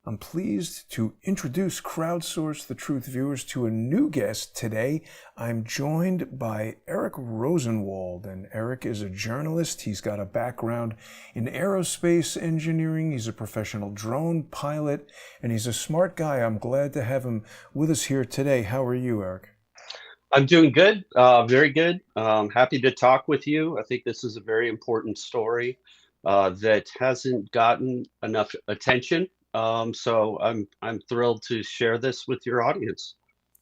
I'm pleased to introduce Crowdsource the Truth viewers to a new guest today. I'm joined by Eric Rosenwald, and Eric is a journalist. He's got a background in aerospace engineering. He's a professional drone pilot, and he's a smart guy. I'm glad to have him with us here today. How are you, Eric? I'm doing good, very good. Happy to talk with you. I think this is a very important story that hasn't gotten enough attention. So I'm thrilled to share this with your audience.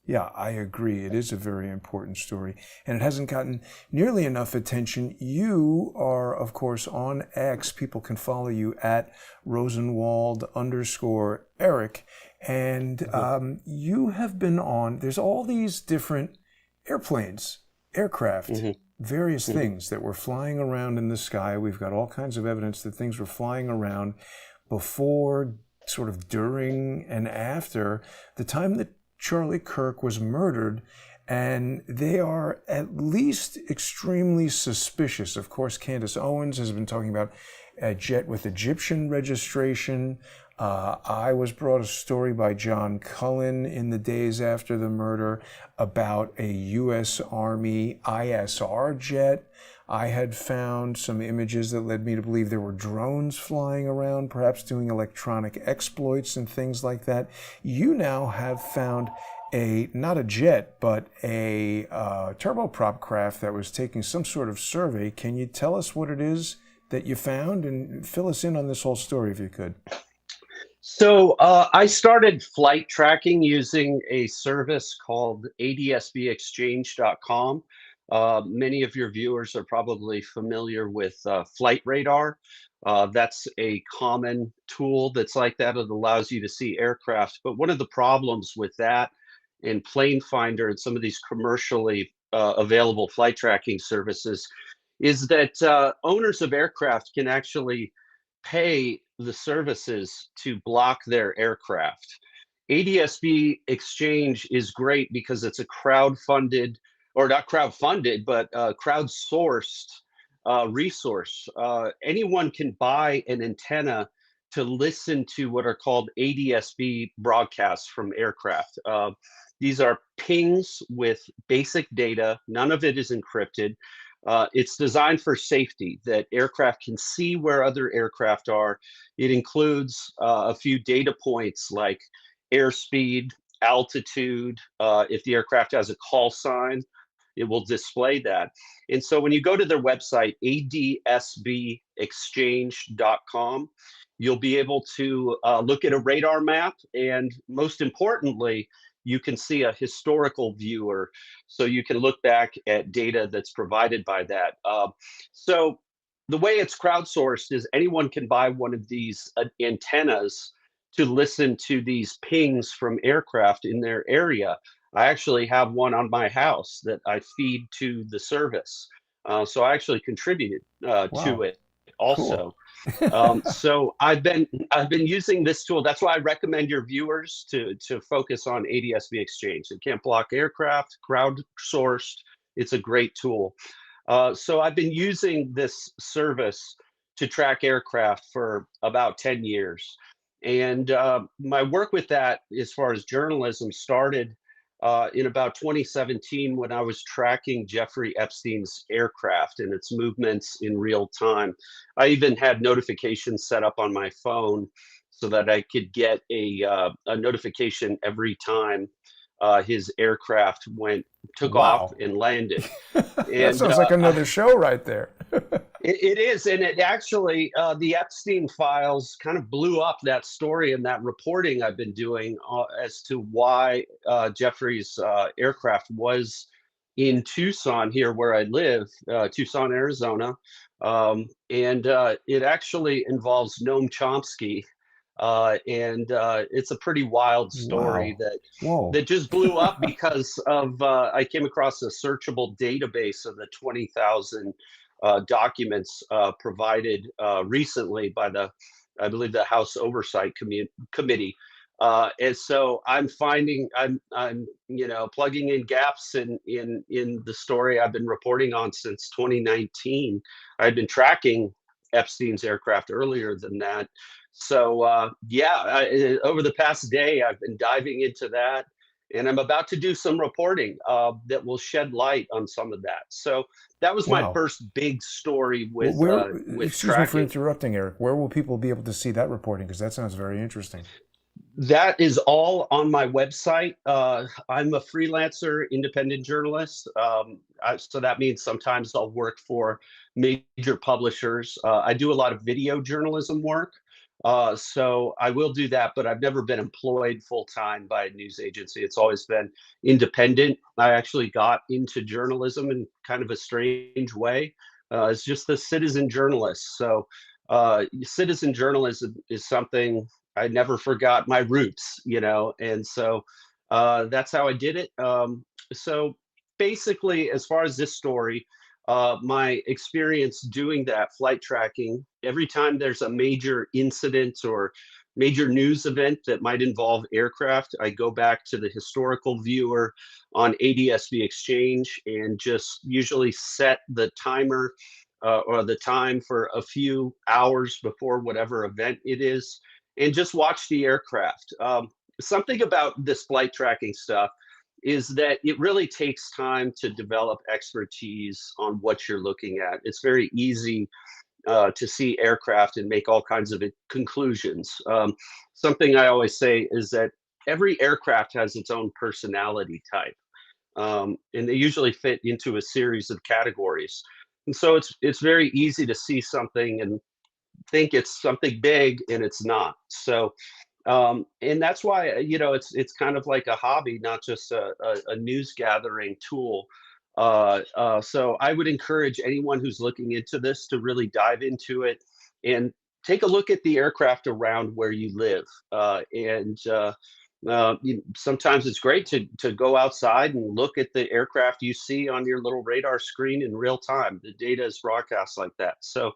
Yeah, I agree. It is a very important story, and it hasn't gotten nearly enough attention. You are, of course, on X. People can follow you at Rosenwald underscore Eric, and you have been on. There's all these different airplanes, aircraft, hmm various hmm things that were flying around in the sky. We've got all kinds of evidence that things were flying around before, sort of during, and after the time that Charlie Kirk was murdered, and they are at least extremely suspicious. Of course, Candace Owens has been talking about a jet with Egyptian registration. I was brought a story by John Cullen in the days after the murder about a U.S. Army ISR jet. I had found some images that led me to believe there were drones flying around, perhaps doing electronic exploits and things like that. You now have found not a jet, but a turboprop craft that was taking some sort of survey. Can you tell us what it is that you found and fill us in on this whole story if you could? I started flight tracking using a service called adsbexchange.com. Many of your viewers are probably familiar with Flight Radar. That's a common tool that's like that. It allows you to see aircraft. But one of the problems with that and Plane Finder and some of these commercially available flight tracking services is that owners of aircraft can actually pay the services to block their aircraft. ADSB Exchange is great because it's a crowd-funded, or not crowd-funded, but crowd-sourced resource. Anyone can buy an antenna to listen to what are called ADSB broadcasts from aircraft. These are pings with basic data. None of it is encrypted. It's designed for safety, that aircraft can see where other aircraft are. It includes a few data points like airspeed, altitude. If the aircraft has a call sign, it will display that. And so when you go to their website, adsbexchange.com, you'll be able to look at a radar map, and most importantly, you can see a historical viewer, so you can look back at data that's provided by that. So the way it's crowdsourced is anyone can buy one of these antennas to listen to these pings from aircraft in their area. I actually have one on my house that I feed to the service. So I actually contributed to Wow, it cool. also. So I've been using this tool. That's why I recommend your viewers to focus on ADSB Exchange. It can't block aircraft, crowdsourced. It's a great tool. So I've been using this service to track aircraft for about 10 years. And my work with that, as far as journalism, started in about 2017 when I was tracking Jeffrey Epstein's aircraft and its movements in real time. I even had notifications set up on my phone so that I could get a notification every time his aircraft took off Wow. and landed. That And sounds like another show right there. it is, and it actually, the Epstein files kind of blew up that story and that reporting I've been doing as to why Jeffrey's aircraft was in Tucson, here where I live, Tucson, Arizona. And it actually involves Noam Chomsky. And it's a pretty wild story Wow. that Whoa. just blew up because of I came across a searchable database of the 20,000 documents provided recently by I believe, the House Oversight Committee. And so I'm plugging in gaps in the story I've been reporting on since 2019. I've been tracking Epstein's aircraft earlier than that. So yeah, over the past day, I've been diving into that, and I'm about to do some reporting that will shed light on some of that. So that was my Wow. first big story Well, with excuse me for tracking. interrupting, Eric. Where will people be able to see that reporting? Because that sounds very interesting. That is all on my website. I'm a freelancer, independent journalist. So that means sometimes I'll work for major publishers. I do a lot of video journalism work. So I will do that, but I've never been employed full time by a news agency. It's always been independent. I actually got into journalism in kind of a strange way. It's just a citizen journalist. So citizen journalism is something I never forgot my roots, and so that's how I did it. So basically, as far as this story, my experience doing that flight tracking, every time there's a major incident or major news event that might involve aircraft, I go back to the historical viewer on ADSB Exchange and just usually set the timer or the time for a few hours before whatever event it is and just watch the aircraft. Something about this flight tracking stuff is that it really takes time to develop expertise on what you're looking at. It's very easy to see aircraft and make all kinds of conclusions. Something I always say is that every aircraft has its own personality type, and they usually fit into a series of categories. And so it's very easy to see something and think it's something big and it's not. So and that's why it's kind of like a hobby, not just a news gathering tool. So I would encourage anyone who's looking into this to really dive into it and take a look at the aircraft around where you live. Sometimes it's great to go outside and look at the aircraft you see on your little radar screen in real time. The data is broadcast like that. So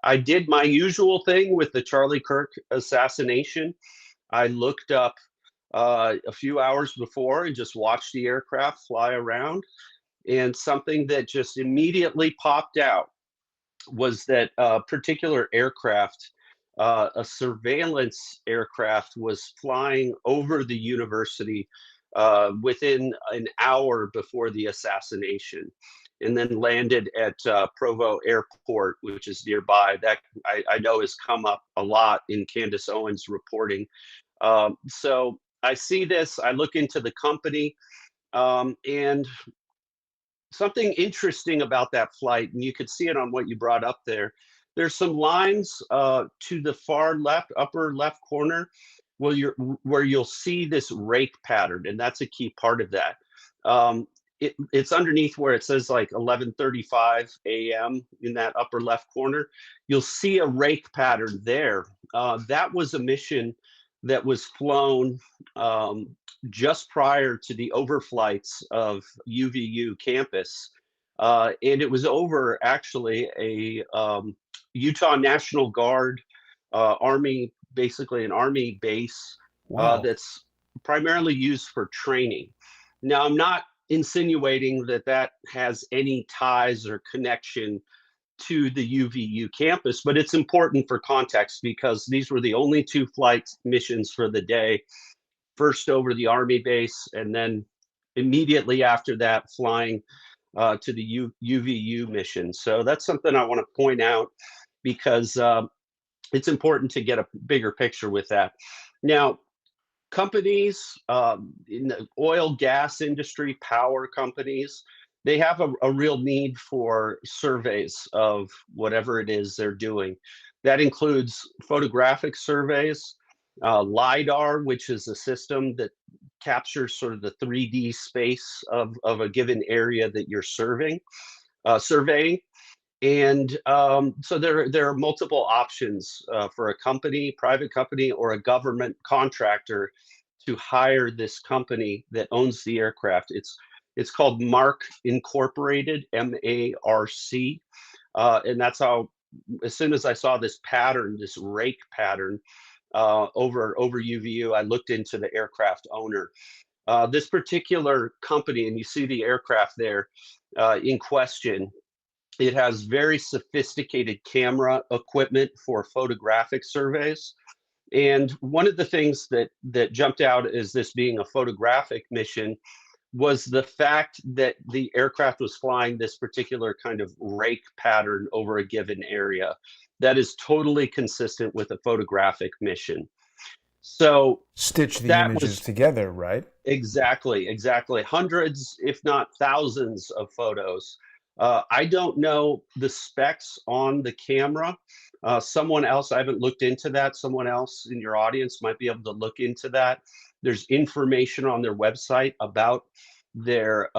I did my usual thing with the Charlie Kirk assassination. I looked up a few hours before and just watched the aircraft fly around. And something that just immediately popped out was that particular aircraft, a surveillance aircraft, was flying over the university within an hour before the assassination, and then landed at Provo Airport, which is nearby. That I know has come up a lot in Candace Owens' reporting. So I see this, I look into the company, and something interesting about that flight, and you could see it on what you brought up there. There's some lines to the far left, upper left corner, where you'll see this rake pattern, and that's a key part of that. It's underneath where it says like 11:35 a.m. in that upper left corner. You'll see a rake pattern there. That was a mission that was flown just prior to the overflights of UVU campus. And it was over actually a Utah National Guard Army, basically an Army base Wow. that's primarily used for training. Now, I'm not insinuating that that has any ties or connection to the UVU campus, but it's important for context because these were the only two flight missions for the day. First over the Army base, and then immediately after that, flying to the UVU mission. So that's something I want to point out because it's important to get a bigger picture with that. Now, companies in the oil gas industry, power companies, they have a real need for surveys of whatever it is they're doing. That includes photographic surveys, LiDAR, which is a system that captures sort of the 3D space of a given area that you're surveying. And so there are multiple options for a company, private company, or a government contractor to hire this company that owns the aircraft. It's called Mark Incorporated, MARC, and that's how. As soon as I saw this pattern, this rake pattern over UVU, I looked into the aircraft owner. This particular company, and you see the aircraft there in question. It has very sophisticated camera equipment for photographic surveys. And one of the things that jumped out as this being a photographic mission was the fact that the aircraft was flying this particular kind of rake pattern over a given area that is totally consistent with a photographic mission. So Stitch the that images was together, right? exactly hundreds, if not thousands of photos. I don't know the specs on the camera. Someone else, I haven't looked into that. Someone else in your audience might be able to look into that. There's information on their website about their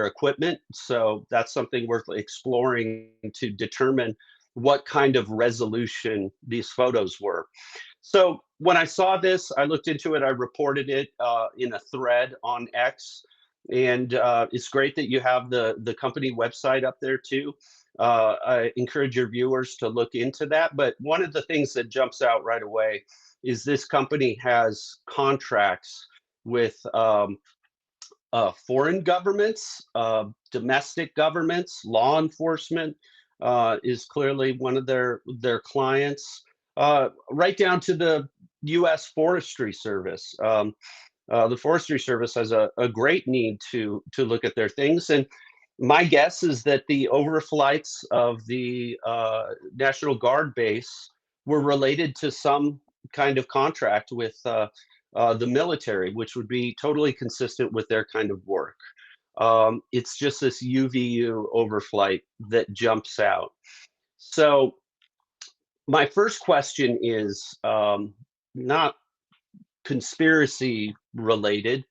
equipment, so that's something worth exploring to determine what kind of resolution these photos were. So when I saw this, I looked into it. I reported it in a thread on X, and it's great that you have the company website up there too. I encourage your viewers to look into that. But one of the things that jumps out right away is this company has contracts with foreign governments, domestic governments, law enforcement is clearly one of their clients, right down to the U.S. Forestry Service. The Forestry Service has a great need to look at their things, and my guess is that the overflights of the National Guard base were related to some kind of contract with the military, which would be totally consistent with their kind of work. It's just this UVU overflight that jumps out. So my first question is not conspiracy related.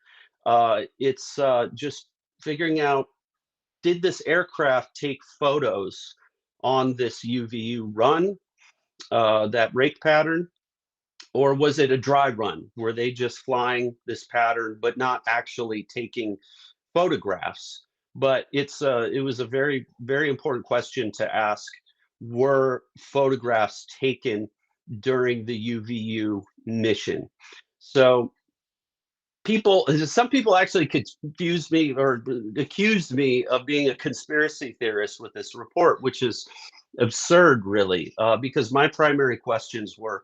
It's just figuring out, did this aircraft take photos on this UVU run, that rake pattern, or was it a dry run? Were they just flying this pattern but not actually taking photographs? But it was a very, very important question to ask. Were photographs taken during the UVU mission? So some people actually confused me or accused me of being a conspiracy theorist with this report, which is absurd, really, because my primary questions were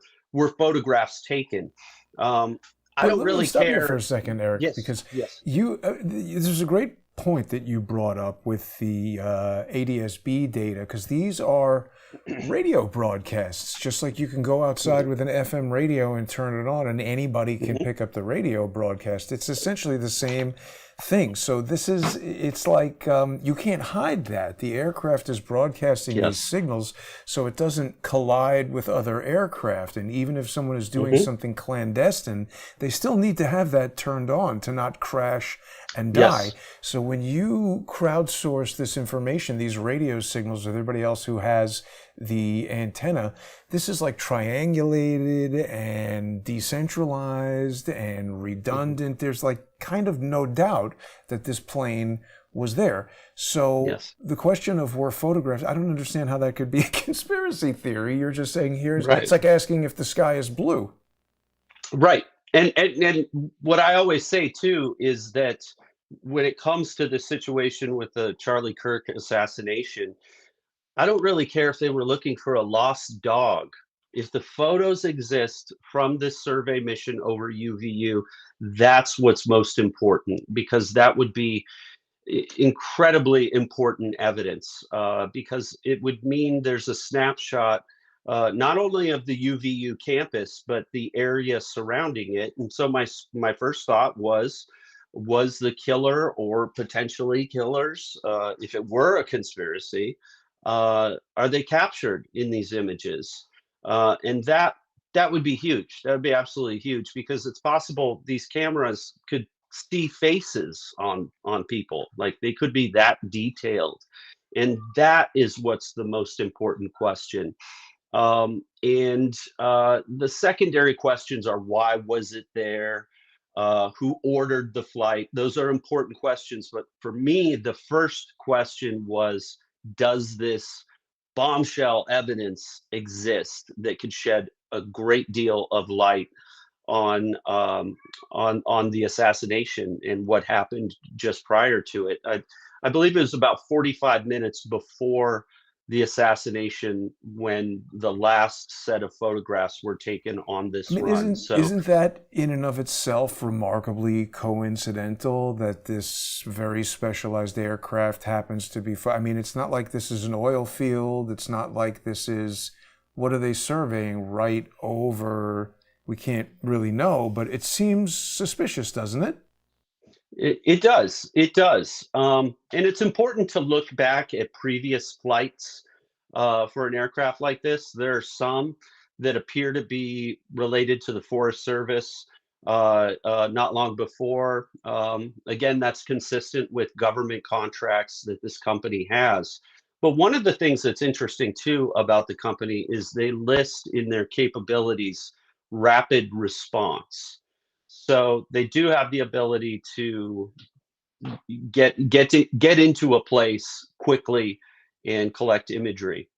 photographs taken? I But don't let me really stop you for care. a second, Eric, Yes, because yes. there's a great point that you brought up with the ADS-B data, because these are radio broadcasts. Just like you can go outside with an FM radio and turn it on, and anybody can pick up the radio broadcast. It's essentially the same thing. So it's like you can't hide that. The aircraft is broadcasting these signals, so it doesn't collide with other aircraft. And even if someone is doing something clandestine, they still need to have that turned on to not crash and die. So when you crowdsource this information, these radio signals with everybody else who has the antenna, this is like triangulated and decentralized and redundant. There's like kind of no doubt that this plane was there. So the question of were photographs, I don't understand how that could be a conspiracy theory. You're just saying it's like asking if the sky is blue. Right. And what I always say too is that when it comes to the situation with the Charlie Kirk assassination, I don't really care if they were looking for a lost dog. If the photos exist from this survey mission over UVU, that's what's most important, because that would be incredibly important evidence, because it would mean there's a snapshot not only of the UVU campus, but the area surrounding it. And so my first thought was the killer or potentially killers, if it were a conspiracy, are they captured in these images? And that would be huge. That would be absolutely huge, because it's possible these cameras could see faces on people, like they could be that detailed, and that is what's the most important question. And the secondary questions are, why was it there? Who ordered the flight? Those are important questions. But for me, the first question was, does this bombshell evidence exist that could shed a great deal of light on the assassination and what happened just prior to it? I believe it was about 45 minutes before the assassination when the last set of photographs were taken on I this mean, run. isn't So isn't that in and of itself remarkably coincidental that this very specialized aircraft happens to be? I mean, it's not like this is an oil field. It's not like this is, what are they surveying right over? We can't really know, but it seems suspicious, doesn't it? it does. It does. And it's important to look back at previous flights for an aircraft like this. There are some that appear to be related to the Forest Service not long before. Again, that's consistent with government contracts that this company has. But one of the things that's interesting too about the company is they list in their capabilities rapid response. So they do have the ability to get into a place quickly and collect imagery.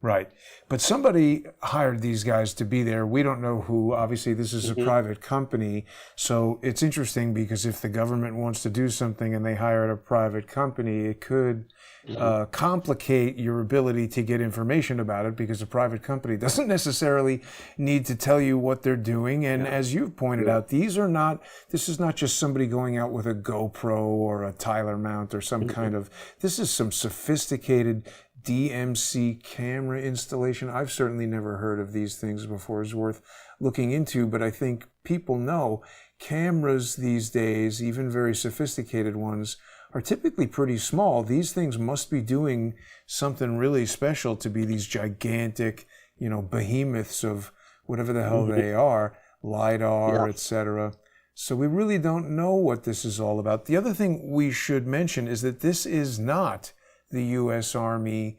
Right. But somebody hired these guys to be there. We don't know who. Obviously, this is a Hmm. private company. So it's interesting because if the government wants to do something and they hired a private company, it could Hmm. complicate your ability to get information about it because a private company doesn't necessarily need to tell you what they're doing. And Yeah. as you've pointed Yeah. out, this is not just somebody going out with a GoPro or a Tyler mount or some Hmm. kind of, this is some sophisticated DMC camera installation. I've certainly never heard of these things before. It's worth looking into, but I think people know cameras these days, even very sophisticated ones, are typically pretty small. These things must be doing something really special to be these gigantic, behemoths of whatever the hell Hmm. they are, Yeah. LiDAR, etc. So we really don't know what this is all about. The other thing we should mention is that this is not the U.S. Army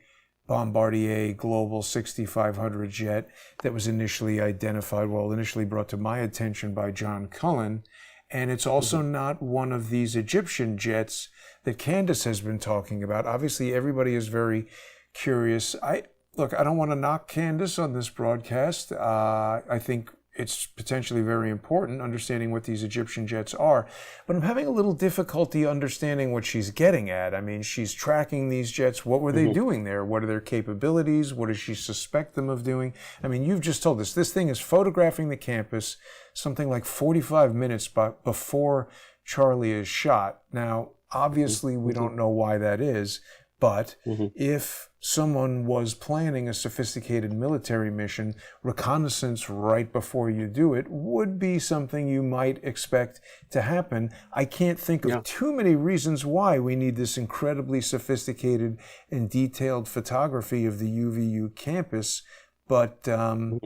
Bombardier Global 6500 jet that was initially initially brought to my attention by John Cullen. And it's also Hmm. not one of these Egyptian jets that Candace has been talking about. Obviously, everybody is very curious. I don't want to knock Candace on this broadcast. I think it's potentially very important understanding what these Egyptian jets are, but I'm having a little difficulty understanding what she's getting at. I mean, she's tracking these jets. What were they Hmm. doing there? What are their capabilities? What does she suspect them of doing? I mean, you've just told us this thing is photographing the campus something like 45 minutes before Charlie is shot. Now, obviously, we Hmm. don't know why that is, but Hmm. if someone was planning a sophisticated military mission, reconnaissance right before you do it would be something you might expect to happen. I can't think of Yeah. too many reasons why we need this incredibly sophisticated and detailed photography of the UVU campus, but Hmm.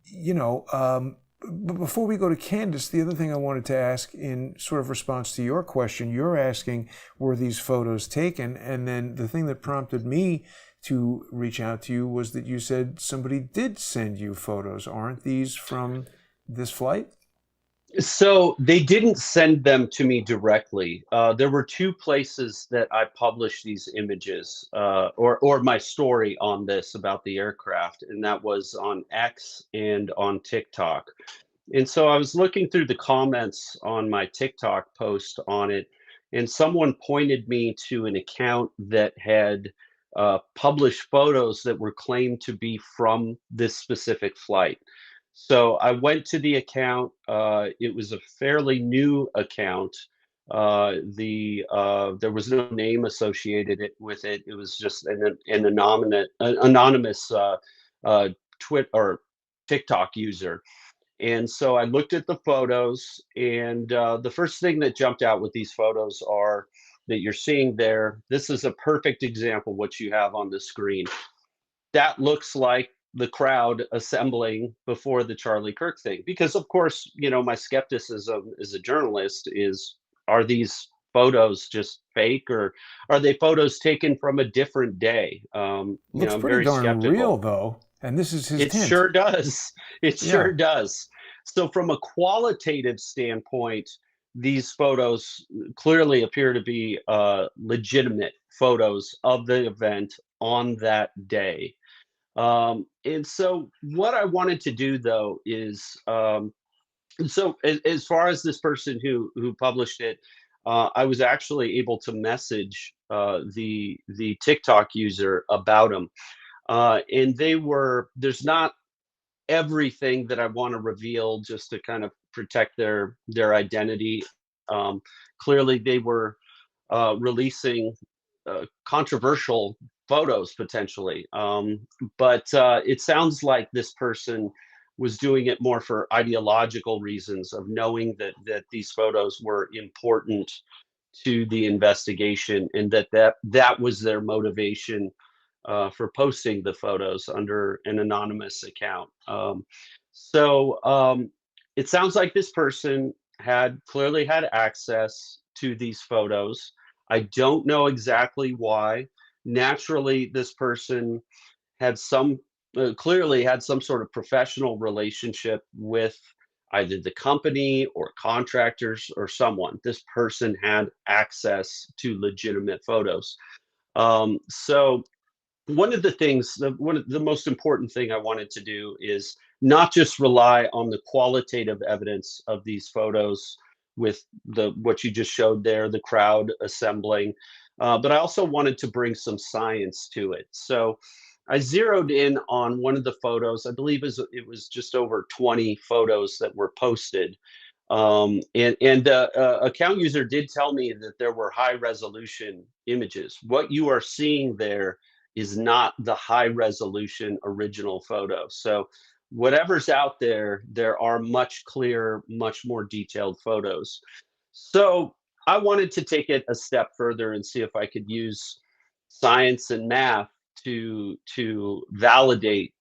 you know, but before we go to Candace, the other thing I wanted to ask in sort of response to your question, you're asking, were these photos taken? And then the thing that prompted me to reach out to you was that you said somebody did send you photos. Aren't these from this flight? So they didn't send them to me directly. There were two places that I published these images, or my story on this about the aircraft, and that was on X and on TikTok. And so I was looking through the comments on my TikTok post on it, and someone pointed me to an account that had published photos that were claimed to be from this specific flight. So I went to the account. It was a fairly new account. There was no name associated with it. It was just an anonymous Twit or TikTok user. And so I looked at the photos, and the first thing that jumped out with these photos are that you're seeing there. This is a perfect example what you have on the screen. That looks like the crowd assembling before the Charlie Kirk thing. Because of course, my skepticism as a journalist is, are these photos just fake, or are they photos taken from a different day? Looks I'm pretty very darn real, skeptical. though. And this is his It tint. sure does. It Yeah. sure does. So from a qualitative standpoint, these photos clearly appear to be legitimate photos of the event on that day. And so what I wanted to do though is, so as far as this person who published it, I was actually able to message the TikTok user about them, and there's not everything that I want to reveal just to kind of protect their identity. Um, Clearly, they were releasing controversial photos potentially, but it sounds like this person was doing it more for ideological reasons of knowing that these photos were important to the investigation, and that was their motivation for posting the photos under an anonymous account. So it sounds like this person had clearly had access to these photos. I don't know exactly why. Naturally, this person had some clearly had some sort of professional relationship with either the company or contractors or someone. This person had access to legitimate photos. So one of the things, one of the most important thing I wanted to do is not just rely on the qualitative evidence of these photos with the what you just showed there, the crowd assembling, but I also wanted to bring some science to it. So I zeroed in on one of the photos. I believe it was just over 20 photos that were posted. And the account user did tell me that there were high resolution images. What you are seeing there is not the high resolution original photo. So whatever's out there, there are much clearer, much more detailed photos. So I wanted to take it a step further and see if I could use science and math to validate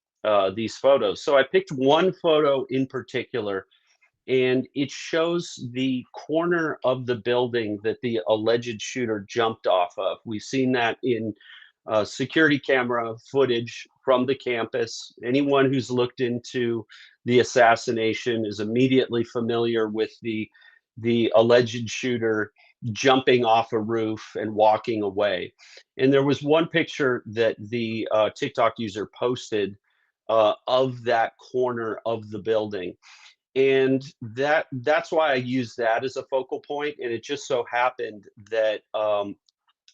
these photos. So I picked one photo in particular, and it shows the corner of the building that the alleged shooter jumped off of. We've seen that in security camera footage from the campus. Anyone who's looked into the assassination is immediately familiar with the alleged shooter jumping off a roof and walking away. And there was one picture that the TikTok user posted of that corner of the building, and that's why I used that as a focal point. And it just so happened that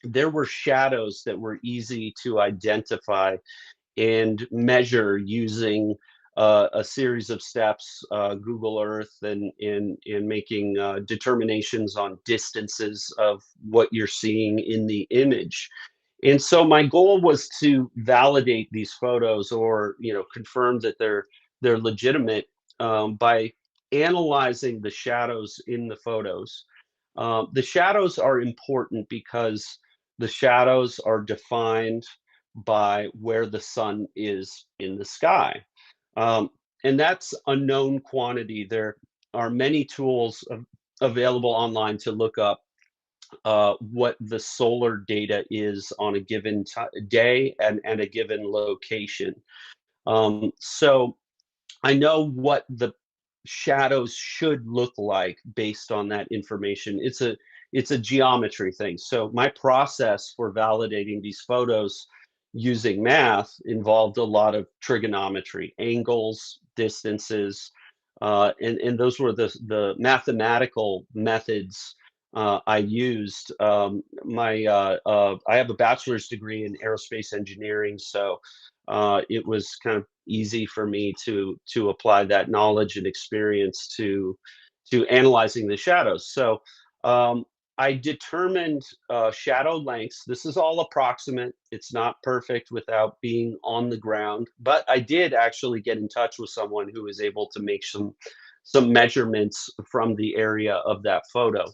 there were shadows that were easy to identify and measure using a series of steps, Google Earth, and in making determinations on distances of what you're seeing in the image. And so my goal was to validate these photos, or confirm that they're legitimate, by analyzing the shadows in the photos. The shadows are important because the shadows are defined by where the sun is in the sky. Um, and that's a known quantity. There are many tools available online to look up what the solar data is on a given day and a given location. So I know what the shadows should look like based on that information. It's a geometry thing. So my process for validating these photos using math involved a lot of trigonometry, angles, distances, and those were the mathematical methods I used. I have a bachelor's degree in aerospace engineering, so it was kind of easy for me to apply that knowledge and experience to analyzing the shadows. So I determined shadow lengths. This is all approximate. It's not perfect without being on the ground, but I did actually get in touch with someone who was able to make some measurements from the area of that photo.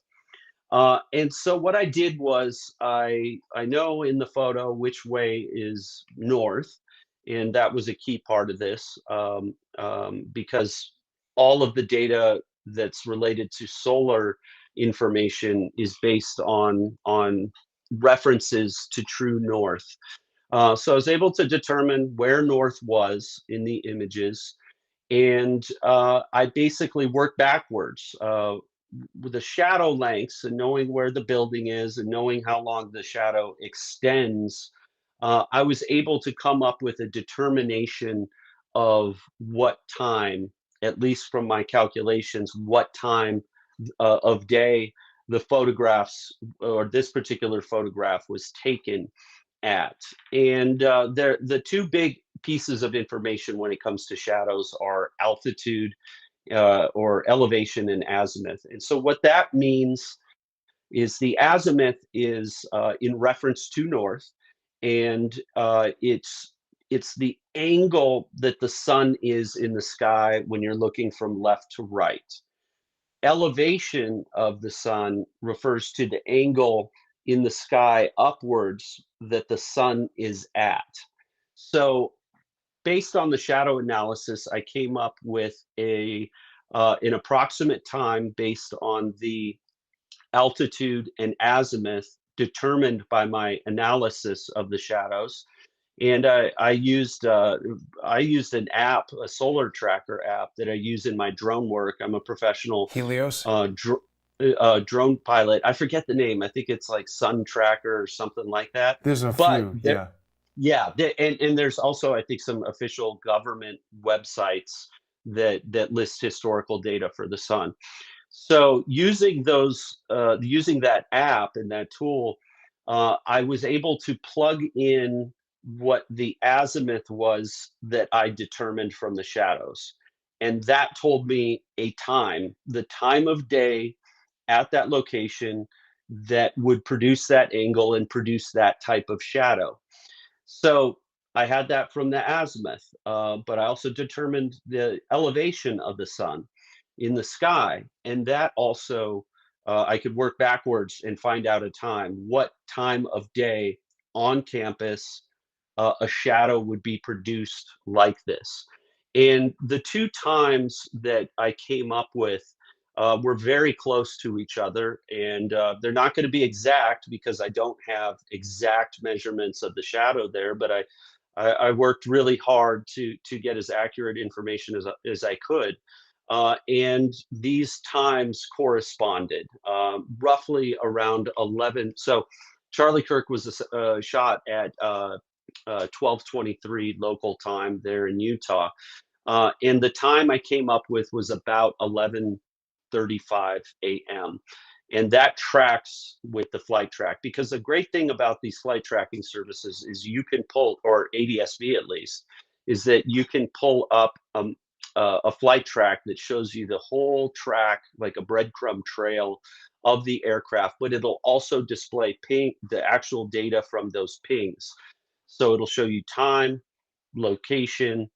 And so what I did was I know in the photo which way is north, and that was a key part of this, because all of the data that's related to solar information is based on references to true north. So I was able to determine where north was in the images, and I basically worked backwards. With the shadow lengths and knowing where the building is and knowing how long the shadow extends, I was able to come up with a determination of what time, at least from my calculations, what time of day the photographs, or this particular photograph, was taken at. And the two big pieces of information when it comes to shadows are altitude, or elevation, and azimuth. And so what that means is the azimuth is in reference to north, and it's the angle that the sun is in the sky when you're looking from left to right. Elevation of the sun refers to the angle in the sky upwards that the sun is at. So based on the shadow analysis, I came up with an approximate time based on the altitude and azimuth determined by my analysis of the shadows. And I used an app, a solar tracker app that I use in my drone work. I'm a professional Helios? drone pilot. I forget the name. I think it's like Sun Tracker or something like that. There's a But few, there, yeah. yeah, and there's also, I think, some official government websites that list historical data for the sun. So using using that app and that tool, I was able to plug in what the azimuth was that I determined from the shadows. And that told me the time of day at that location that would produce that angle and produce that type of shadow. So I had that from the azimuth, but I also determined the elevation of the sun in the sky, and that also I could work backwards and find out what time of day on campus a shadow would be produced like this. And the two times that I came up with were very close to each other, and they're not going to be exact because I don't have exact measurements of the shadow there, but I worked really hard to get as accurate information as I could. And these times corresponded roughly around 11. So Charlie Kirk was shot at 12:23 local time there in Utah. And the time I came up with was about 11:35 a.m. And that tracks with the flight track, because the great thing about these flight tracking services is you can pull, or ADSB at least, is that you can pull up a flight track that shows you the whole track, like a breadcrumb trail of the aircraft, but it'll also display the actual data from those pings. So it'll show you time, location,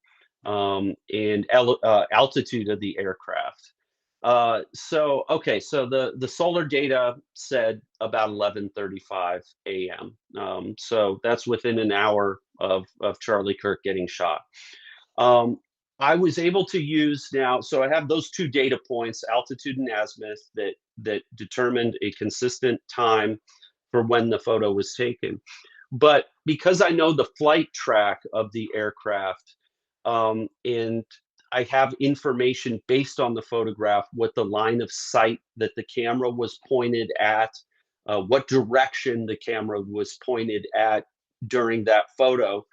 and altitude of the aircraft. Okay, so the solar data said about 11:35 a.m. So that's within an hour of Charlie Kirk getting shot. I was able to use now, so I have those two data points, altitude and azimuth, that determined a consistent time for when the photo was taken. But because I know the flight track of the aircraft, and I have information based on the photograph, what the line of sight that the camera was pointed at, what direction the camera was pointed at during that photo.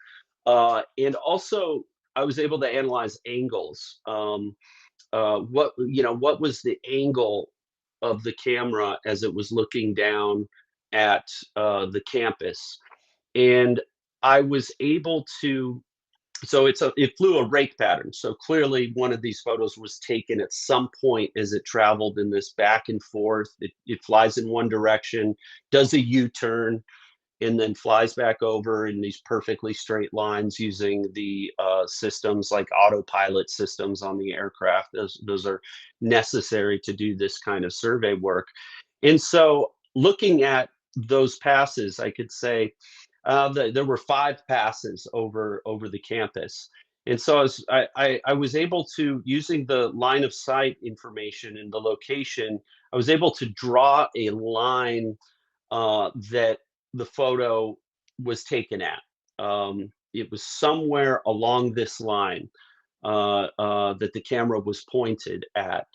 And also, I was able to analyze angles. What was the angle of the camera as it was looking down at the campus? And I was able to, so it flew a rake pattern. So clearly one of these photos was taken at some point as it traveled in this back and forth. It flies in one direction, does a U-turn, and then flies back over in these perfectly straight lines using the systems like autopilot systems on the aircraft. Those are necessary to do this kind of survey work. And so looking at those passes, I could say there were 5 passes over the campus. And so I was able to, using the line of sight information and the location, I was able to draw a line that the photo was taken at. It was somewhere along this line that the camera was pointed at.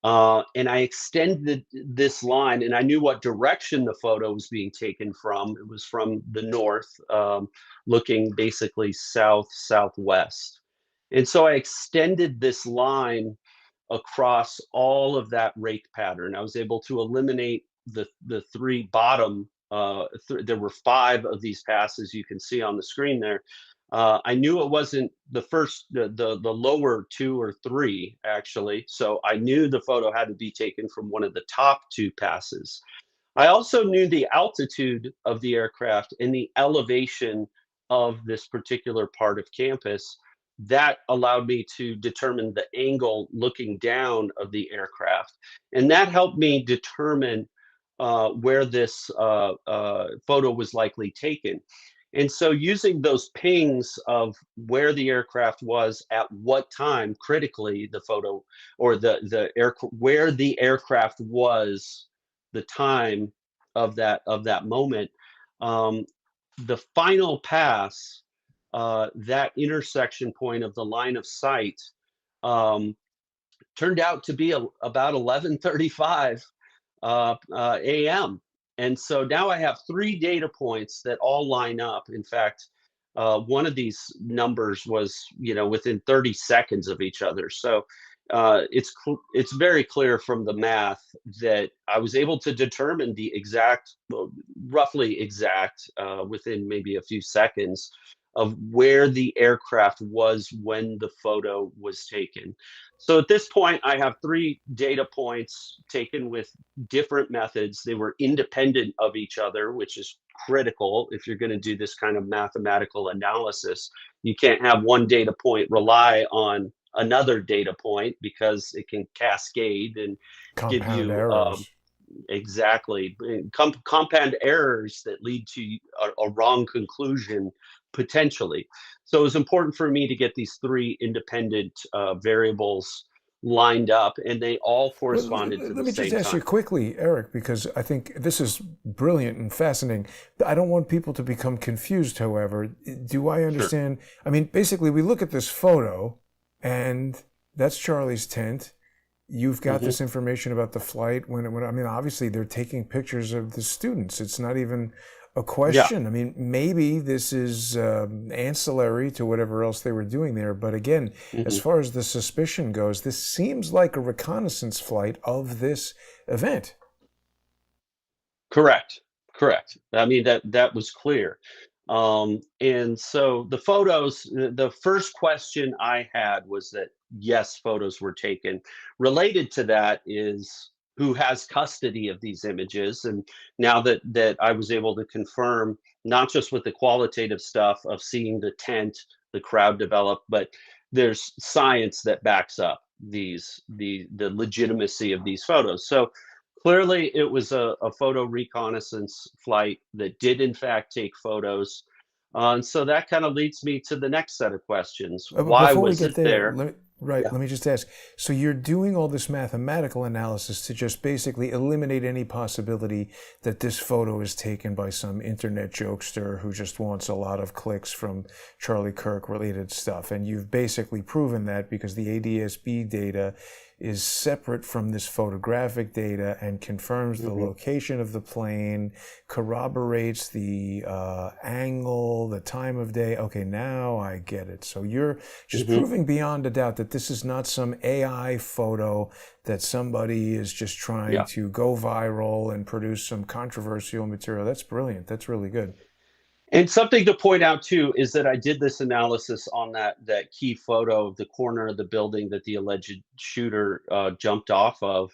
And I extended this line, and I knew what direction the photo was being taken from. It was from the north, looking basically southwest. And so I extended this line across all of that rake pattern. I was able to eliminate the three bottom. There were five of these passes you can see on the screen there. I knew it wasn't the first, the lower two or three actually. So I knew the photo had to be taken from one of the top two passes. I also knew the altitude of the aircraft and the elevation of this particular part of campus. That allowed me to determine the angle looking down of the aircraft. And that helped me determine where this photo was likely taken. And so using those pings of where the aircraft was at what time, critically, the photo or where the aircraft was, the time of that moment, um, the final pass, that intersection point of the line of sight, um, turned out to be about 11:35 a.m. And so now I have three data points that all line up. In fact, one of these numbers was, within 30 seconds of each other. So it's very clear from the math that I was able to determine the exact, well, roughly exact, within maybe a few seconds of where the aircraft was when the photo was taken. So at this point, I have three data points taken with different methods. They were independent of each other, which is critical if you're going to do this kind of mathematical analysis. You can't have one data point rely on another data point because it can cascade and give Compound you errors. exactly compound errors that lead to a wrong conclusion potentially. So it was important for me to get these three independent variables lined up, and they all Well, corresponded to the let me just same ask you time. quickly, Eric, because I think this is brilliant and fascinating. I don't want people to become confused, however. Do I Sure. understand? I mean, basically, we look at this photo, and that's Charlie's tent. You've got Hmm. this information about the flight. I mean, obviously, they're taking pictures of the students. It's not even a Yeah. question. I mean, maybe this is ancillary to whatever else they were doing there. But again, as Hmm. far as the suspicion goes, this seems like a reconnaissance flight of this event. Correct. Correct. I mean, that was clear. And so the photos, the first question I had was that yes, photos were taken. Related to that is who has custody of these images. And now that I was able to confirm not just with the qualitative stuff of seeing the tent, the crowd develop, but there's science that backs up the legitimacy of these photos. So clearly, it was a photo reconnaissance flight that did, in fact, take photos. And so that kind of leads me to the next set of questions. But Why before we was get it there, there? Yeah. let me just ask. So you're doing all this mathematical analysis to just basically eliminate any possibility that this photo is taken by some internet jokester who just wants a lot of clicks from Charlie Kirk related stuff. And you've basically proven that because the ADS-B data is separate from this photographic data and confirms the Hmm. location of the plane, corroborates the angle, the time of day. Okay, now I get it. So you're just Hmm. proving beyond a doubt that this is not some AI photo that somebody is just trying Yeah. to go viral and produce some controversial material. That's brilliant. That's really good. And something to point out too is that I did this analysis on that key photo of the corner of the building that the alleged shooter jumped off of.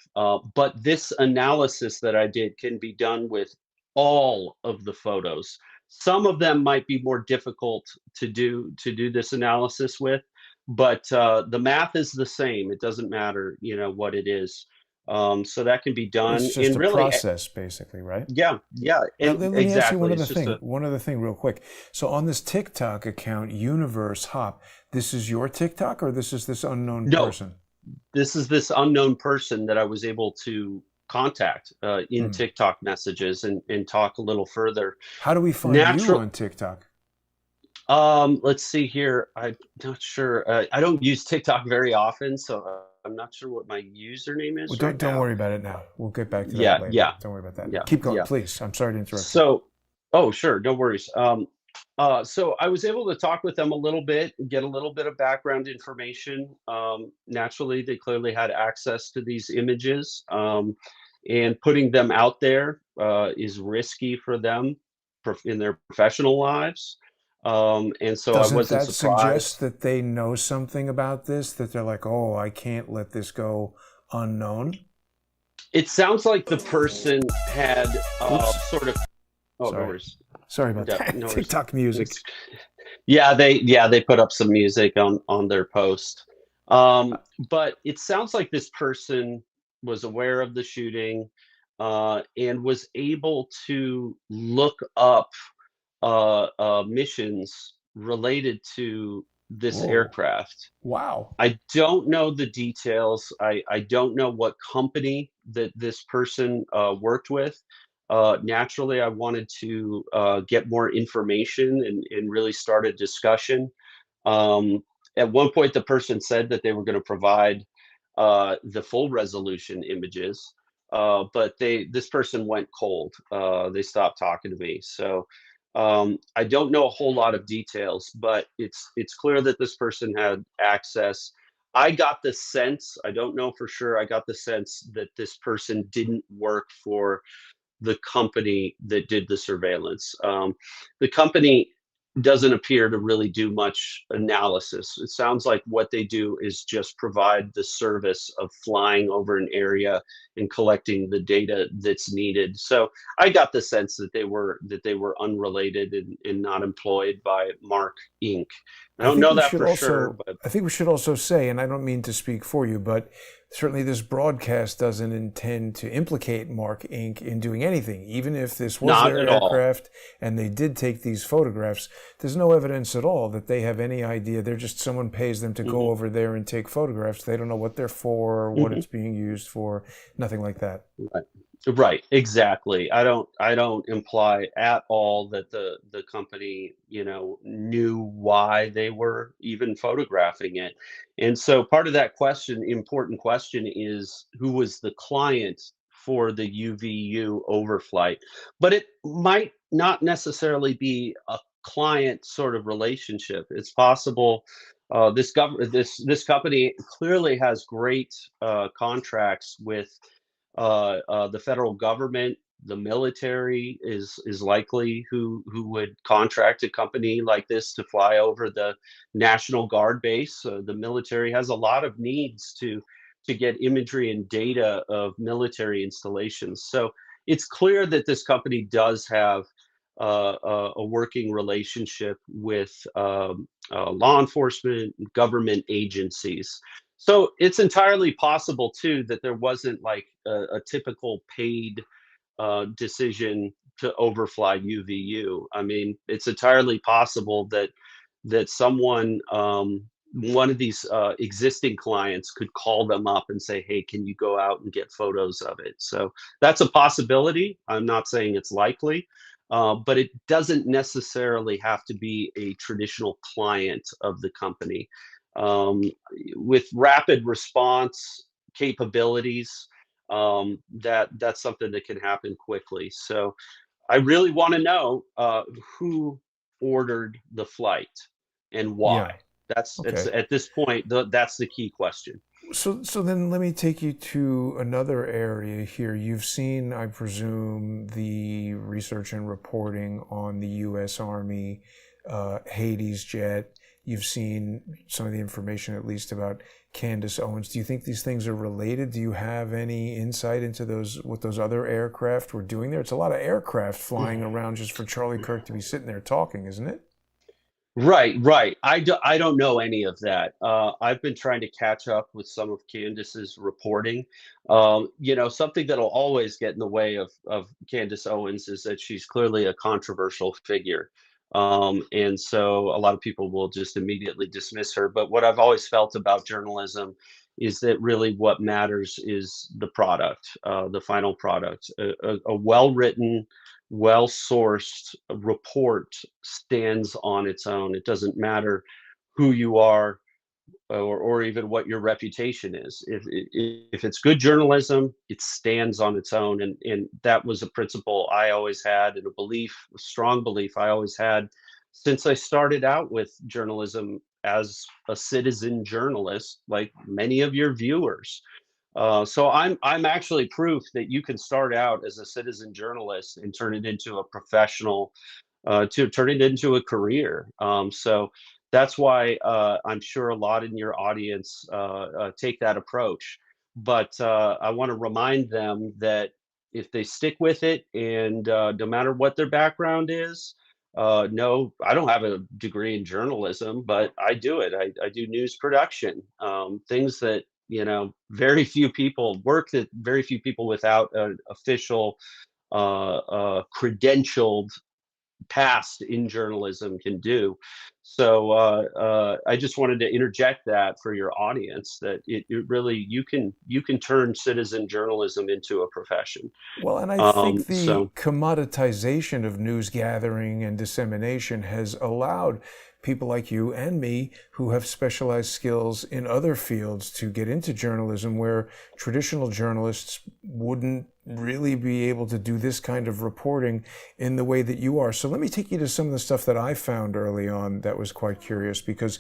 But this analysis that I did can be done with all of the photos. Some of them might be more difficult to do this analysis with, but the math is the same. It doesn't matter, what it is. So that can be done. It's just And a really, process, basically, right? yeah, yeah, Now, and let me ask you exactly. It's just a one other thing real quick. So on this TikTok account, Universe Hop, this is your TikTok or this is this unknown no. person? This is this unknown person that I was able to contact in Hmm. TikTok messages and talk a little further. How do we find you Natural. on TikTok? Let's see here. I'm not sure. I don't use TikTok very often, so I'm not sure what my username Well, is right don't now. worry about it now. We'll get back to that Yeah, later. yeah, Don't worry about that. yeah, Keep going, yeah. please. I'm sorry to interrupt you. So, oh, sure, no worries. So I was able to talk with them a little bit, get a little bit of background information. Naturally, they clearly had access to these images. and putting them out there is risky for them in their professional lives. And so I Doesn't wasn't that suggest surprised. that they know something about this? That they're like, oh, I can't let this go unknown? It sounds like the person had Oops. sort of. Oh, no Sorry. worries. Sorry about that. No worries. TikTok music. Yeah, they put up some music on their post. But it sounds like this person was aware of the shooting, and was able to look up missions related to this Whoa. aircraft. Wow. I don't know the details. I don't know what company that this person worked with. Naturally, I wanted to get more information and really start a discussion. Um, at one point, the person said that they were going to provide the full resolution images, but this person went cold. They stopped talking to me. So I don't know a whole lot of details, but it's clear that this person had access. I got the sense, I don't know for sure, I got the sense that this person didn't work for the company that did the surveillance. The company doesn't appear to really do much analysis. It sounds like what they do is just provide the service of flying over an area and collecting the data that's needed. So I got the sense that they were unrelated and not employed by Mark Inc. I I don't think know we that should for sure, also but I think we should also say, and I don't mean to speak for you, but certainly this broadcast doesn't intend to implicate Mark Inc. in doing anything. Even if this was not their at all. aircraft and they did take these photographs, there's no evidence at all that they have any idea. They're just someone pays them to go Mhm. over there and take photographs. They don't know what they're for, or what Mhm. it's being used for, nothing like that. Right. Right, exactly. I don't imply at all that the company, knew why they were even photographing it. And so part of that question, important question, is who was the client for the UVU overflight? But it might not necessarily be a client sort of relationship. It's possible this company clearly has great contracts with the federal government. The military is likely who would contract a company like this to fly over the National Guard base. The military has a lot of needs to get imagery and data of military installations. So it's clear that this company does have a working relationship with law enforcement, government agencies. So it's entirely possible too that there wasn't like a typical paid decision to overfly UVU. I mean, it's entirely possible that someone, one of these existing clients, could call them up and say, "Hey, can you go out and get photos of it?" So that's a possibility. I'm not saying it's likely, but it doesn't necessarily have to be a traditional client of the company. Um, with rapid response capabilities, that's something that can happen quickly. So I really want to know who ordered the flight and why. Yeah. That's it's Okay. at this point that's the key question. So then let me take you to another area here. You've seen, I presume, the research and reporting on the U.S. Army Hades jet. You've seen some of the information, at least, about Candace Owens. Do you think these things are related? Do you have any insight into what those other aircraft were doing there? It's a lot of aircraft flying around just for Charlie Kirk to be sitting there talking, isn't it? Right, right. I don't know any of that. I've been trying to catch up with some of Candace's reporting. Something that'll always get in the way of Candace Owens is that she's clearly a controversial figure. And so a lot of people will just immediately dismiss her. But what I've always felt about journalism is that really what matters is the product, the final product. A well-written, well-sourced report stands on its own. It doesn't matter who you are, or even what your reputation is. If it's good journalism, it stands on its own, and that was a principle I always had, and a strong belief I always had since I started out with journalism as a citizen journalist, like many of your viewers. So I'm actually proof that you can start out as a citizen journalist and turn it into a professional, to turn it into a career. So that's why I'm sure a lot in your audience take that approach. But I want to remind them that if they stick with it, and no matter what their background is, no, I don't have a degree in journalism, but I do it. I do news production, things that very few people work, that very few people without an official credentialed past in journalism can do. So I just wanted to interject that for your audience, that it really, you can turn citizen journalism into a profession. Well, and I think the So commoditization of news gathering and dissemination has allowed people like you and me who have specialized skills in other fields to get into journalism where traditional journalists wouldn't really be able to do this kind of reporting in the way that you are. So let me take you to some of the stuff that I found early on that was quite curious because,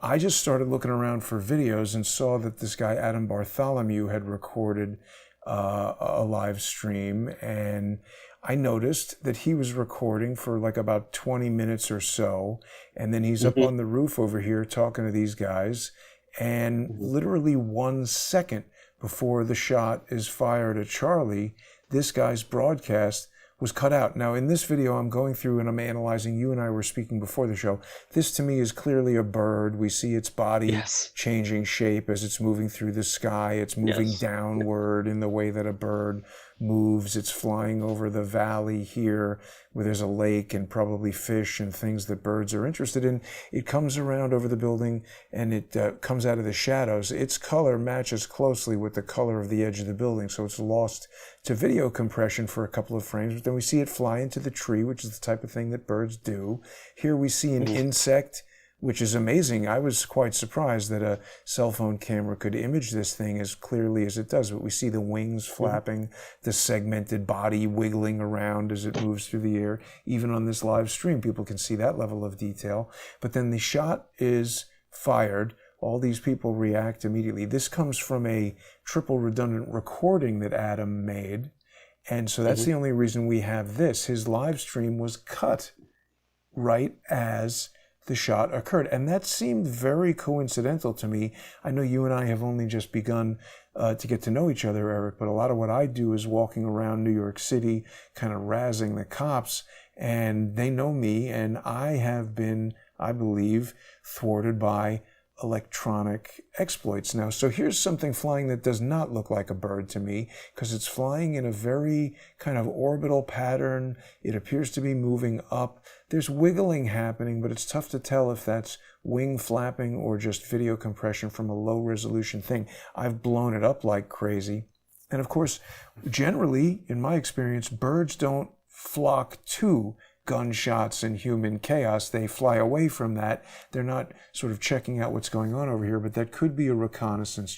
I just started looking around for videos and saw that this guy, Adam Bartholomew, had recorded a live stream, and I noticed that he was recording for like about 20 minutes or so, and then he's up mhm, on the roof over here talking to these guys, and mhm. literally 1 second before the shot is fired at Charlie, this guy's broadcast was cut out. Now, in this video, I'm going through and I'm analyzing. You and I were speaking before the show. This to me is clearly a bird. We see its body Yes, changing shape as it's moving through the sky. It's moving yes, yeah. downward in the way that a bird moves. It's flying over the valley here where there's a lake and probably fish and things that birds are interested in. It comes around over the building and it comes out of the shadows. Its color matches closely with the color of the edge of the building, so it's lost to video compression for a couple of frames, but then we see it fly into the tree, which is the type of thing that birds do. Here we see an Mhm, insect, which is amazing. I was quite surprised that a cell phone camera could image this thing as clearly as it does, but we see the wings mhm, flapping, the segmented body wiggling around as it moves through the air. Even on this live stream, people can see that level of detail. But then the shot is fired. All these people react immediately. This comes from a triple redundant recording that Adam made. And so that's mhm. the only reason we have this. His live stream was cut right as the shot occurred. And that seemed very coincidental to me. I know you and I have only just begun to get to know each other, Eric, but a lot of what I do is walking around New York City, kind of razzing the cops, and they know me, and I have been, I believe, thwarted by electronic exploits now. So here's something flying that does not look like a bird to me because it's flying in a very kind of orbital pattern. It appears to be moving up. There's wiggling happening, but it's tough to tell if that's wing flapping or just video compression from a low resolution thing. I've blown it up like crazy. And of course, generally, in my experience, birds don't flock to gunshots and human chaos. They fly away from that. They're not sort of checking out what's going on over here, but that could be a reconnaissance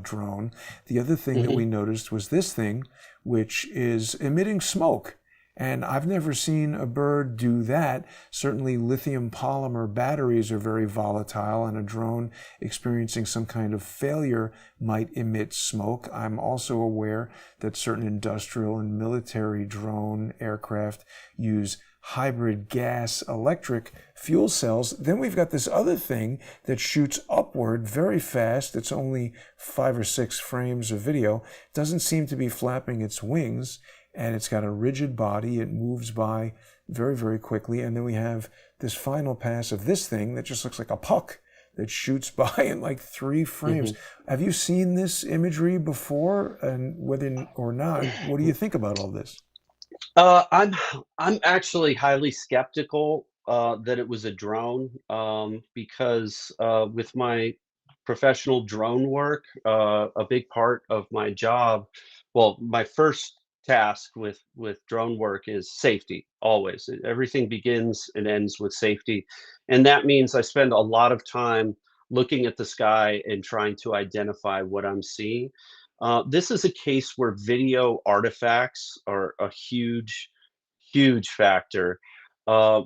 drone. The other thing that we Mhm. noticed was this thing, which is emitting smoke. And I've never seen a bird do that. Certainly, lithium polymer batteries are very volatile, and a drone experiencing some kind of failure might emit smoke. I'm also aware that certain industrial and military drone aircraft use hybrid gas electric fuel cells. Then we've got this other thing that shoots upward very fast. It's only 5 or 6 frames of video. Doesn't seem to be flapping its wings, and it's got a rigid body. It moves by very, very quickly. And then we have this final pass of this thing that just looks like a puck that shoots by in like 3 frames. Mhm. Have you seen this imagery before? And whether or not, what do you think about all this? Uh, I'm I'm actually highly skeptical that it was a drone, because with my professional drone work, a big part of my job, well, my first task with drone work is safety. Always, everything begins and ends with safety, and that means I spend a lot of time looking at the sky and trying to identify what I'm seeing. This is a case where video artifacts are a huge factor.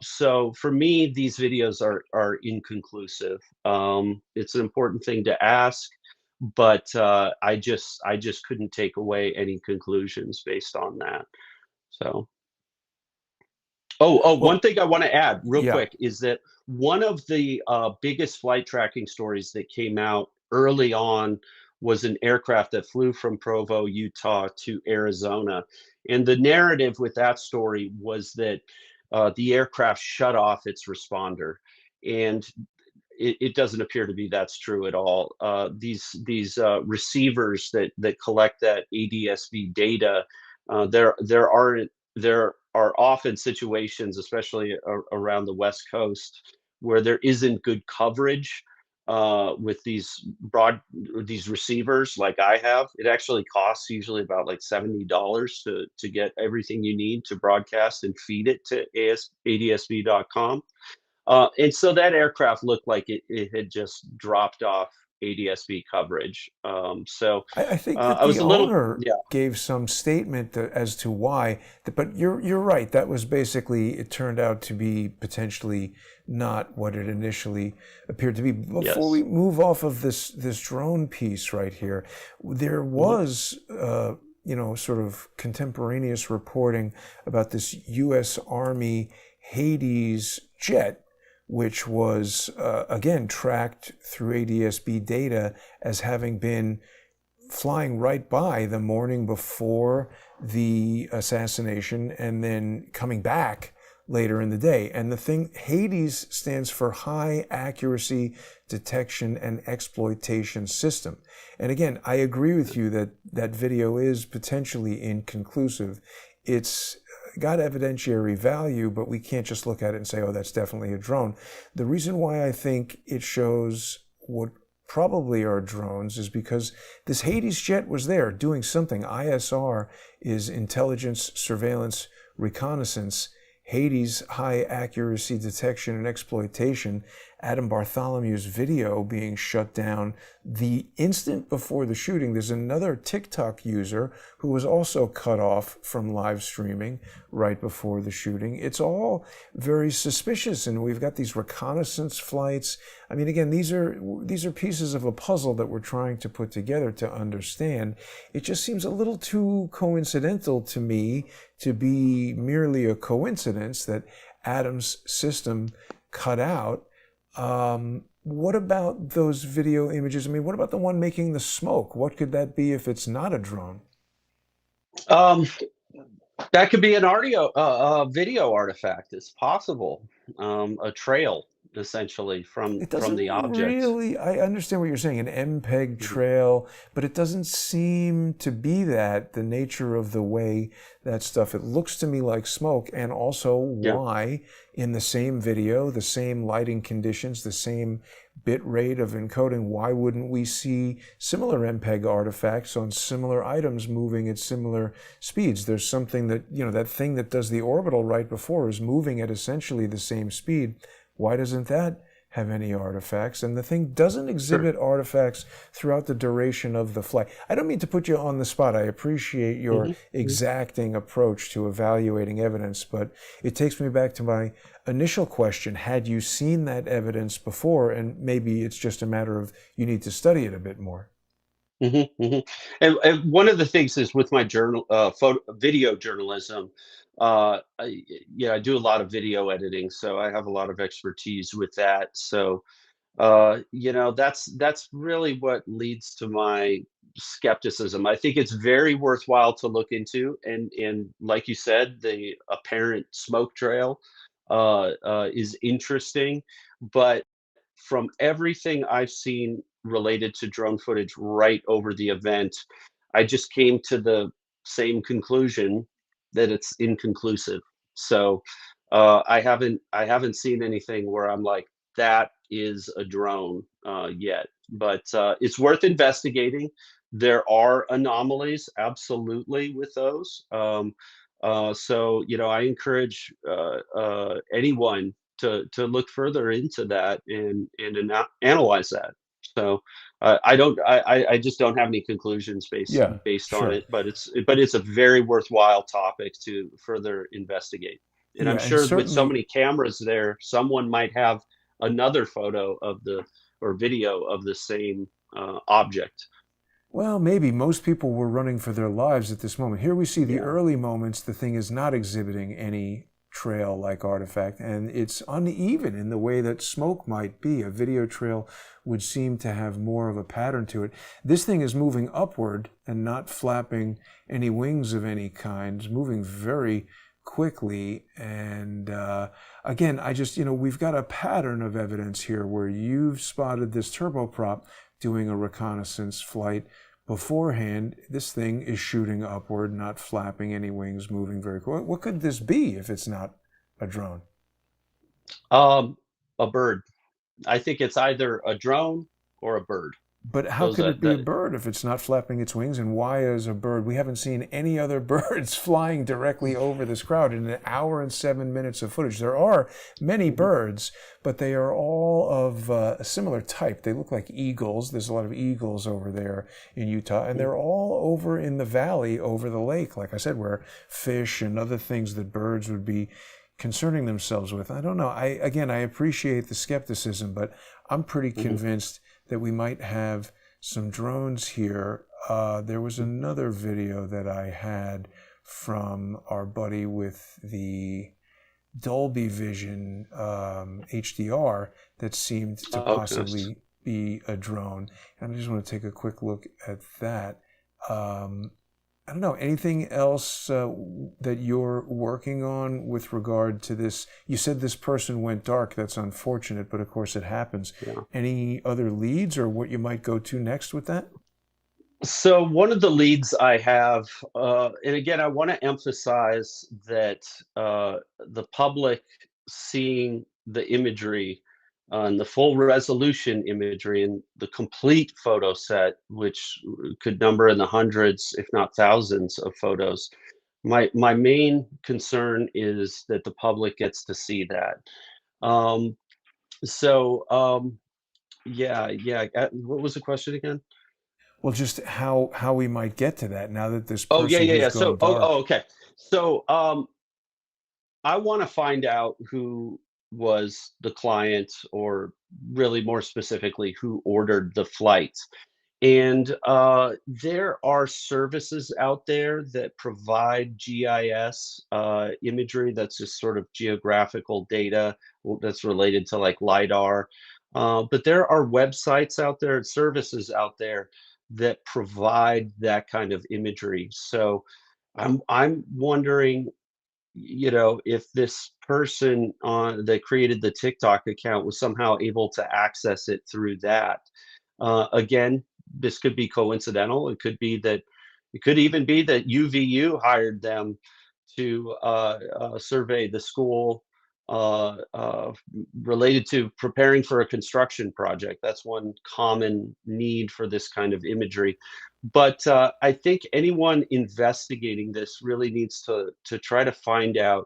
So for me, these videos are inconclusive. It's an important thing to ask. but I just couldn't take away any conclusions based on that. So. One Well, thing I want to add real yeah. quick is that one of the biggest flight tracking stories that came out early on was an aircraft that flew from Provo, Utah to Arizona. And the narrative with that story was that the aircraft shut off its responder. And it doesn't appear to be that's true at all. These receivers that collect that ADSB data, there are often situations, especially around the West Coast, where there isn't good coverage with these receivers like I have. It actually costs usually about like $70 to get everything you need to broadcast and feed it to ADSB.com. And so that aircraft looked like it had just dropped off ADSB coverage. I think that I the was a little, owner yeah, gave some statement as to why, but you're right. That was basically, it turned out to be potentially not what it initially appeared to be. Before yes. we move off of this drone piece right here, there Mhm. was sort of contemporaneous reporting about this U.S. Army Hades jet, which was again tracked through ADSB data as having been flying right by the morning before the assassination and then coming back later in the day. And the thing, Hades stands for High Accuracy Detection and Exploitation System. And again, I agree with you that that video is potentially inconclusive. It's got evidentiary value, but we can't just look at it and say, oh, that's definitely a drone. The reason why I think it shows what probably are drones is because this Hades jet was there doing something. ISR is intelligence, surveillance, reconnaissance. Hades, high accuracy detection and exploitation. Adam Bartholomew's video being shut down the instant before the shooting. There's another TikTok user who was also cut off from live streaming right before the shooting. It's all very suspicious, and we've got these reconnaissance flights. I mean, again, these are pieces of a puzzle that we're trying to put together to understand. It just seems a little too coincidental to me to be merely a coincidence that Adam's system cut out. What about those video images? I mean, what about the one making the smoke? What could that be if it's not a drone? Um, that could be an video artifact. It's possible. A trail essentially It from doesn't the object. really, I understand what you're saying, an MPEG Mhm. trail, but it doesn't seem to be that, the nature of the way that stuff, it looks to me like smoke, and also Yeah, why in the same video, the same lighting conditions, the same bit rate of encoding, why wouldn't we see similar MPEG artifacts on similar items moving at similar speeds? There's something that, that thing that does the orbital right before is moving at essentially the same speed. Why doesn't that have any artifacts? And the thing doesn't sure. exhibit artifacts throughout the duration of the flight. I don't mean to put you on the spot. I appreciate your Hmm. exacting approach to evaluating evidence, but it takes me back to my initial question. Had you seen that evidence before? And maybe it's just a matter of you need to study it a bit more. And one of the things is with my video journalism. I do a lot of video editing, so I have a lot of expertise with that. So that's really what leads to my skepticism. I think it's very worthwhile to look into, and like you said, the apparent smoke trail is interesting, but from everything I've seen related to drone footage right over the event, I just came to the same conclusion that it's inconclusive. So I haven't seen anything where I'm like, that is a drone yet, but it's worth investigating. There are anomalies, absolutely, with those. So I encourage anyone to look further into that and analyze that. So I just don't have any conclusions Yeah, based on sure. it, but it's a very worthwhile topic to further investigate. And I'm Yeah, and sure with so certainly, many cameras there, someone might have another photo of the or video of the same object. Well, maybe most people were running for their lives at this moment. Here we see the Yeah. early moments. The thing is not exhibiting any trail-like artifact, and it's uneven in the way that smoke might be. A video trail would seem to have more of a pattern to it. This thing is moving upward and not flapping any wings of any kind. It's moving very quickly. And again, we've got a pattern of evidence here where you've spotted this turboprop doing a reconnaissance flight. Beforehand, this thing is shooting upward, not flapping any wings, moving very quick. What could this be if it's not a drone? Um, a bird. I think it's either a drone or a bird. But how Those could are it be a the bird if it's not flapping its wings? And why is a bird? We haven't seen any other birds flying directly over this crowd in an hour and 7 minutes of footage. There are many birds, but they are all of a similar type. They look like eagles. There's a lot of eagles over there in Utah, and they're all over in the valley over the lake, like I said, where fish and other things that birds would be concerning themselves with. I don't know. I appreciate the skepticism, but I'm pretty convinced that we might have some drones here. There was another video that I had from our buddy with the Dolby Vision HDR that seemed to possibly be a drone. And I just want to take a quick look at that. I don't know, anything else that you're working on with regard to this? You said this person went dark. That's unfortunate, but of course it happens. Yeah. Any other leads or what you might go to next with that? So one of the leads I have, and again, I want to emphasize that the public seeing the imagery and the full resolution imagery and the complete photo set, which could number in the hundreds, if not thousands of photos. My main concern is that the public gets to see that. Um, so what was the question again? Well, just how we might get to that now that this Oh, yeah, person yeah, who's yeah. gone So, oh, dark. okay. So, I want to find out who was the client, or really more specifically, who ordered the flight. And there are services out there that provide GIS imagery, that's just sort of geographical data that's related to like LiDAR. But there are websites out there, services out there that provide that kind of imagery. So I'm wondering, if this person on that created the TikTok account was somehow able to access it through that. Again, this could be coincidental. It could even be that UVU hired them to survey the school uh, uh, related to preparing for a construction project. That's one common need for this kind of imagery. But I think anyone investigating this really needs to try to find out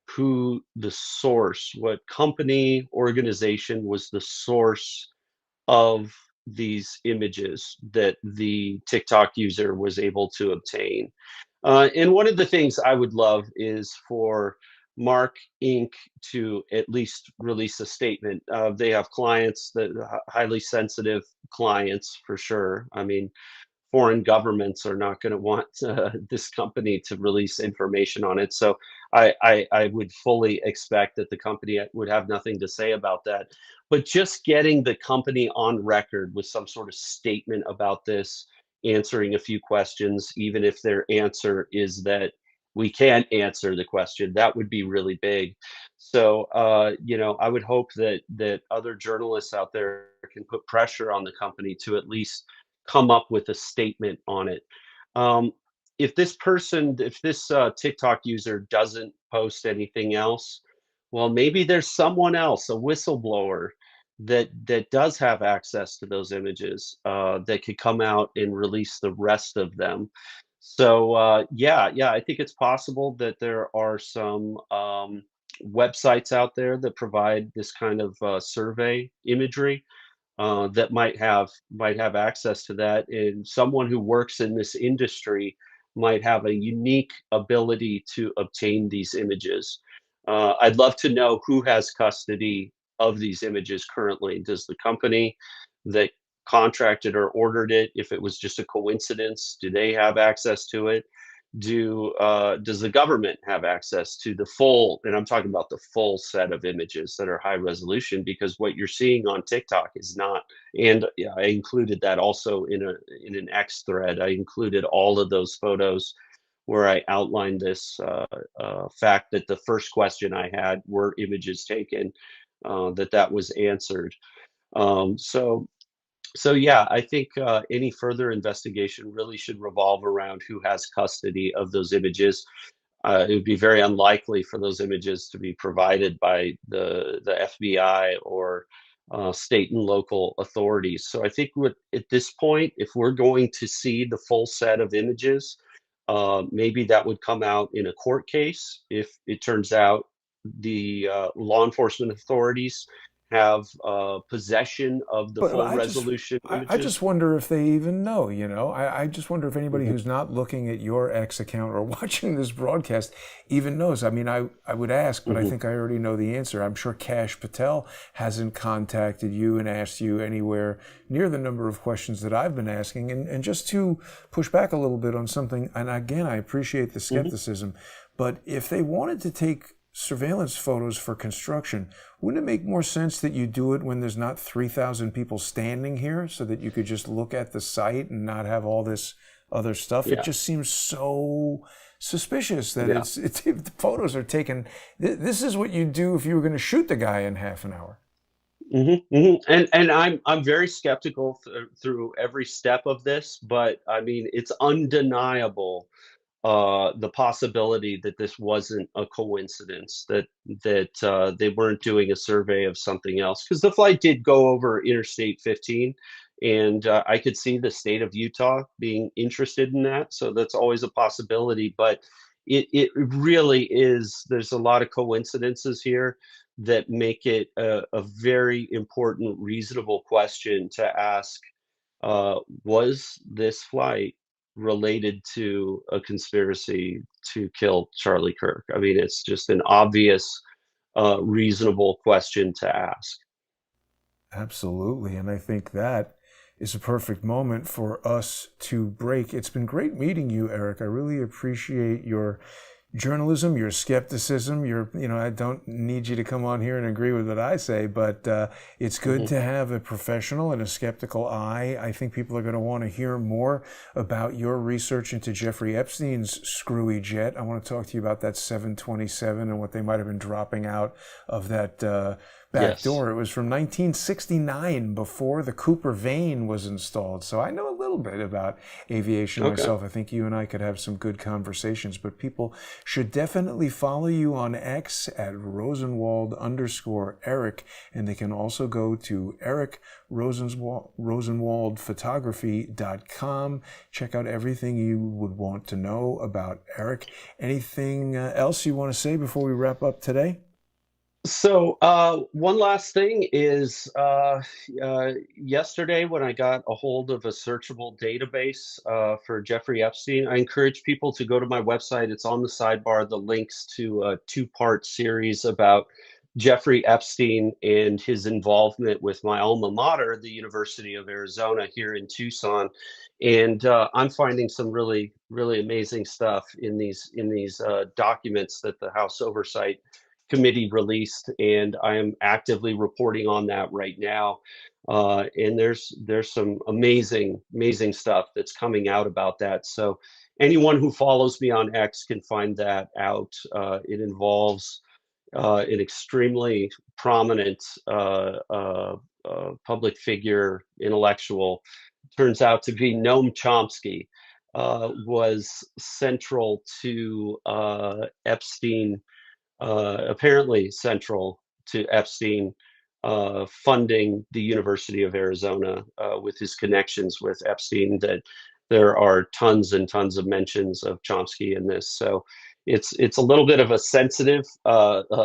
who the source, what company, organization was the source of these images that the TikTok user was able to obtain. And one of the things I would love is for Mark Inc. to at least release a statement. They have clients that highly sensitive clients for sure. I mean, foreign governments are not going to want this company to release information on it. So I would fully expect that the company would have nothing to say about that. But just getting the company on record with some sort of statement about this, answering a few questions, even if their answer is that we can't answer the question, that would be really big. So, I would hope that other journalists out there can put pressure on the company to at least come up with a statement on it. Um, if this TikTok user doesn't post anything else, well, maybe there's someone else, a whistleblower, that does have access to those images, that could come out and release the rest of them. So yeah, I think it's possible that there are some websites out there that provide this kind of survey imagery, that might have access to that, and someone who works in this industry might have a unique ability to obtain these images. I'd love to know who has custody of these images currently. Does the company that contracted or ordered it? If it was just a coincidence, do they have access to it? Does the government have access to the full, and I'm talking about the full set of images that are high resolution, because what you're seeing on TikTok is not. And yeah, I included that also in an X thread. I included all of those photos where I outlined this fact that the first question I had, were images taken, that was answered. So yeah, I think any further investigation really should revolve around who has custody of those images. It would be very unlikely for those images to be provided by the FBI or state and local authorities. So I think at this point, if we're going to see the full set of images, maybe that would come out in a court case if it turns out the law enforcement authorities have possession of the But full resolution I images. just wonder if they even know, you know. I just wonder if anybody Mhm. who's not looking at your X account or watching this broadcast even knows. I mean, I would ask, but I Mhm. think I already know the answer. I'm sure Kash Patel hasn't contacted you and asked you anywhere near the number of questions that I've been asking. And just to push back a little bit on something, and again, I appreciate the Mhm. skepticism, but if they wanted to take surveillance photos for construction, wouldn't it make more sense that you do it when there's not 3,000 people standing here so that you could just look at the site and not have all this other stuff? It Yeah. just seems so suspicious that Yeah. the photos are taken. This is what you do if you were going to shoot the guy in half an hour. And I'm very skeptical through every step of this, but I mean, it's undeniable the possibility that this wasn't a coincidence, that they weren't doing a survey of something else, because the flight did go over Interstate 15, and I could see the state of Utah being interested in that, so that's always a possibility. But it really is. There's a lot of coincidences here that make it a very important, reasonable question to ask. Was this flight related to a conspiracy to kill Charlie Kirk? I mean, it's just an obvious, reasonable question to ask. Absolutely. And I think that is a perfect moment for us to break. It's been great meeting you, Eric. I really appreciate your journalism, your skepticism. I don't need you to come on here and agree with what I say, but it's good Mhm. to have a professional and a skeptical eye. I think people are going to want to hear more about your research into Jeffrey Epstein's screwy jet. I want to talk to you about that 727 and what they might have been dropping out of that back Yes. door. It was from 1969, before the Cooper vane was installed. So I know a little bit about aviation Okay. myself. I think you and I could have some good conversations, but people should definitely follow you on X at Rosenwald_Eric. And they can also go to Rosenwaldphotography.com. Check out everything you would want to know about Eric. Anything else you want to say before we wrap up today? So, one last thing is, yesterday when I got a hold of a searchable database for Jeffrey Epstein, I encourage people to go to my website. It's on the sidebar, the links to a two-part series about Jeffrey Epstein and his involvement with my alma mater, the University of Arizona here in Tucson. And I'm finding some really, really amazing stuff in these documents that the House Oversight Committee released, and I am actively reporting on that right now. And there's some amazing stuff that's coming out about that. So anyone who follows me on X can find that out. It involves an extremely prominent public figure, intellectual. Turns out to be Noam Chomsky. Was central to Epstein, apparently central to Epstein funding the University of Arizona with his connections with Epstein. That there are tons and tons of mentions of Chomsky in this. So it's a little bit of a sensitive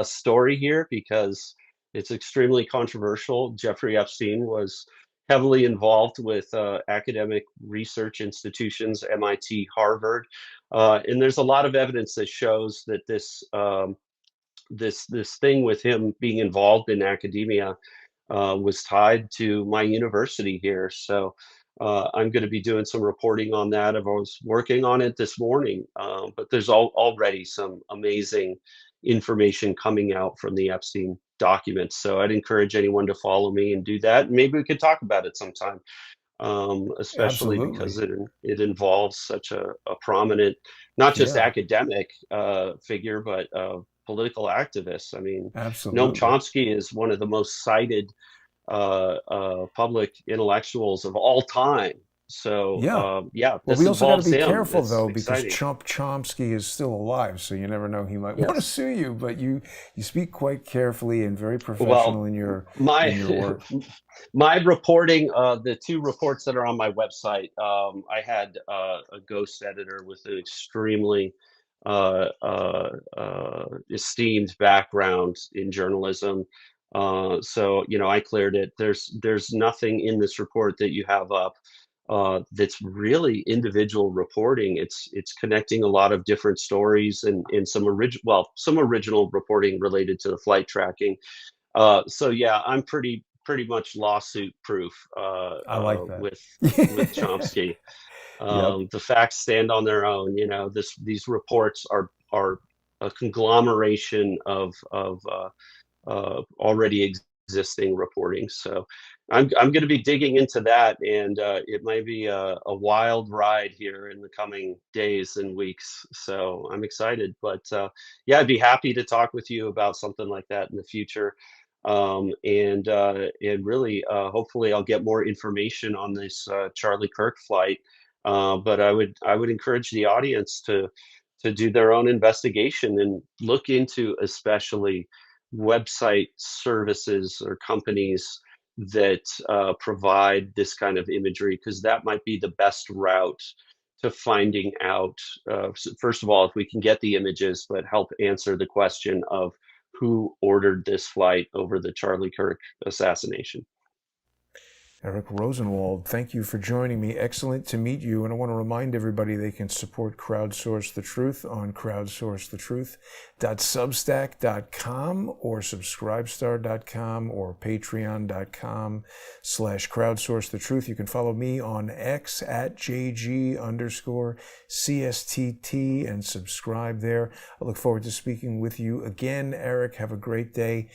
story here because it's extremely controversial. Jeffrey Epstein was heavily involved with academic research institutions, MIT, Harvard, and there's a lot of evidence that shows that this thing with him being involved in academia was tied to my university here. So I'm going to be doing some reporting on that. I was working on it this morning, but there's already some amazing information coming out from the Epstein documents. So I'd encourage anyone to follow me and do that. Maybe we could talk about it sometime, especially because Absolutely. it involves such a prominent, not just Yeah, academic figure, but political activist. I mean, Noam absolutely. Chomsky is one of the most cited public intellectuals of all time. So Yeah. yeah, Well, this we also got to involves be him. careful It's though, because exciting. Chomsky is still alive, so you never know, he might want to Yes. sue you. But you speak quite carefully and very Well, professional my in your work. my reporting, the two reports that are on my website, I had a ghost editor with an extremely esteemed background in journalism. So I cleared it. There's nothing in this report that you have up that's really individual reporting. It's connecting a lot of different stories and some original reporting related to the flight tracking. So yeah, I'm pretty much lawsuit proof I like that. with Chomsky. Yep. The facts stand on their own. These reports are a conglomeration of already existing reporting. So I'm going to be digging into that, and it might be a wild ride here in the coming days and weeks. So I'm excited, but yeah, I'd be happy to talk with you about something like that in the future. And really, hopefully, I'll get more information on this Charlie Kirk flight. But I would encourage the audience to do their own investigation and look into especially website services or companies that provide this kind of imagery, because that might be the best route to finding out, first of all, if we can get the images, but help answer the question of who ordered this flight over the Charlie Kirk assassination. Eric Rosenwald, thank you for joining me. Excellent to meet you. And I want to remind everybody they can support Crowdsource the Truth on crowdsourcethetruth.substack.com or subscribestar.com or patreon.com/crowdsource the truth. You can follow me on X at JG_CSTT and subscribe there. I look forward to speaking with you again. Eric, have a great day.